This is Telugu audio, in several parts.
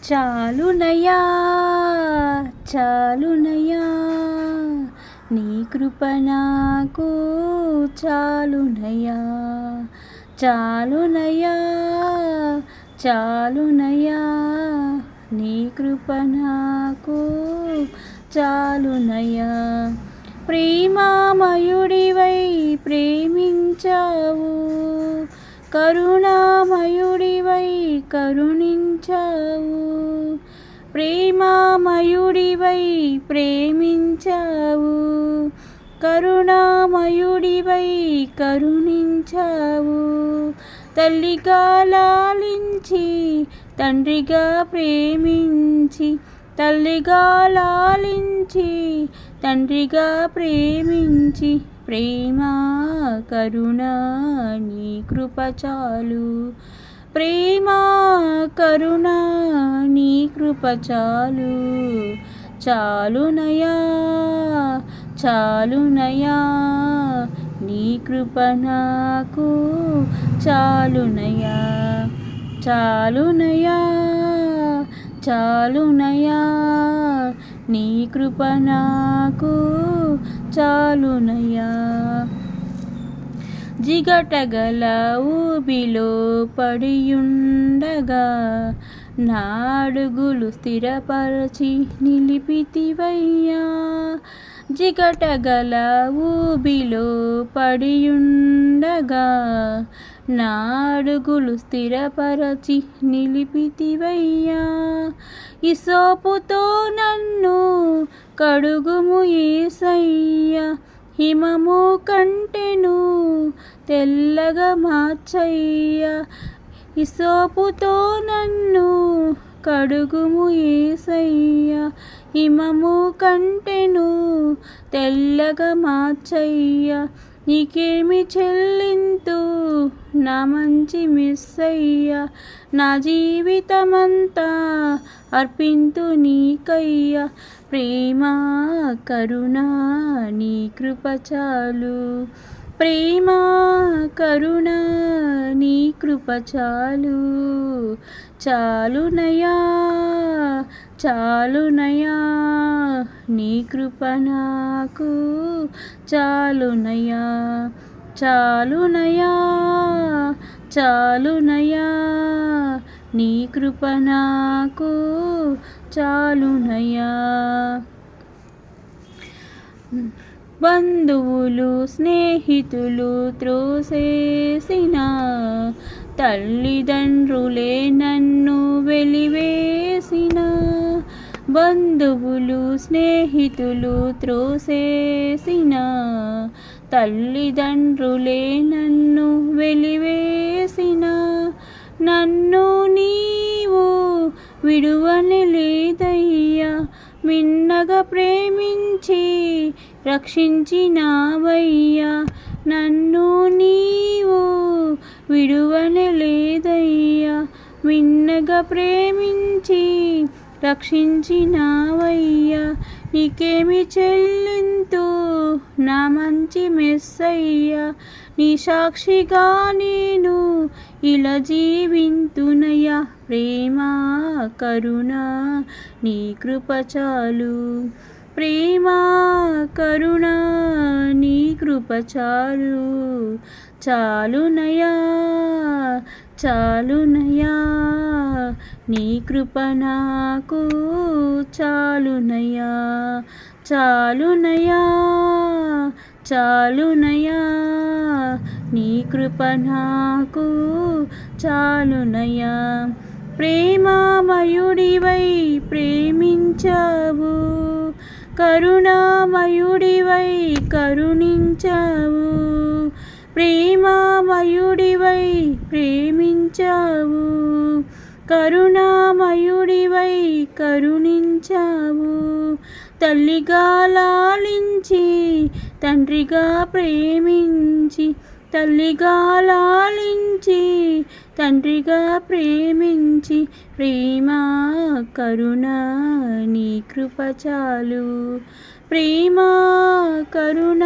చాలునయ్యా చాలునయ్యా నీ కృప నాకు చాలునయ్యా చాలునయ్యా చాలునయ్యా నీ కృప నాకు చాలునయ్యా ప్రేమామయుడివై ప్రేమించావు కరుణామయుడివై కరుణించావు ప్రేమామయుడివై ప్రేమించావు కరుణామయుడివై కరుణించావు తల్లిగా లాలించి తండ్రిగా ప్రేమించి తల్లిగా లాలించి తండ్రిగా ప్రేమించి ప్రేమ కరుణ నీ కృప చాలు ప్రేమ కరుణ నీ కృప చాలు చాలునయ్యా చాలునయ్యా నీ కృప నాకు చాలునయ్యా చాలునయ్యా చాలునయ్యా నీ కృప నాకు చాలునయ్యా జిగటగల ఊబిలో పడియుండగా నా అడుగులు స్థిరపరచి నిలిపితివయ్యా జిగటగల ఊబిలో పడియుండగా నా అడుగులు స్థిరపరచి నిలిపితివయ్యా ఇసోపుతో నన్ను కడుగుము యేసయ్యా హిమము కంటెను తెల్లగా మార్చయ్యా ఇసోపుతో నన్ను కడుగుము యేసయ్యా హిమము కంటెను తెల్లగా మార్చయ్యా నీకేమి చెల్లింతు నా మంచి మెస్సయ్యా నా జీవితమంతా అర్పింతు నీకయ్యా ప్రేమ కరుణ నీ కృప చాలు ప్రేమ కరుణ నీ కృప చాలు చాలునయ్యా చాలునయ్యా నీ కృప నాకు చాలునయ్యా చాలునయ్యా చాలునయ్యా నీ కృప నాకు చాలునయ్యా బంధువులు స్నేహితులు త్రోసేసిన తల్లిదండ్రులే నన్ను వెలివేసిన బంధువులు స్నేహితులు త్రోసేసిన తల్లిదండ్రులే నన్ను వెలివేసిన నన్ను నీవు విడువని లేదయ్యా మిన్నగా ప్రేమించి రక్షించినావయ్యా నన్ను నీవు విడువని లేదయ్యా మిన్నగా ప్రేమించి రక్షించినావయ్యా నీకేమి చెల్లింతు నా మంచి మెస్సయ్యా నీ సాక్షిగా నేను ఇలా జీవింతునయ్యా ప్రేమ కరుణ నీ కృప చాలు ప్రేమ కరుణ నీ కృప చాలు చాలునయ్యా చాలునయ్యా నీ కృప నాకు చాలునయ్యా చాలునయ్యా చాలునయ్యా నీ కృప నాకు చాలునయ్యా ప్రేమామయుడివై ప్రేమించావు కరుణామయుడివై కరుణించావు ప్రేమామయుడివై ప్రేమించావు కరుణామయుడివై కరుణించావు తల్లిగా లాలించి తండ్రిగా ప్రేమించి తల్లిగా లాలించి తండ్రిగా ప్రేమించి ప్రేమ కరుణ నీ కృప చాలు ప్రేమ కరుణ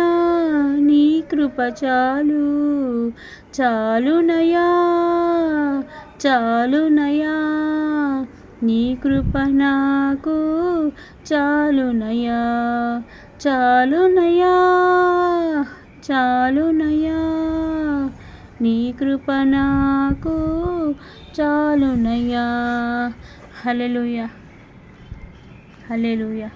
నీ కృప చాలు చాలునయ్యా చాలునయ్యా నీ కృప నాకు చాలునయా చాలునయా చాలునయా నీ కృప నాకు చాలునయా. హల్లెలూయా హల్లెలూయా.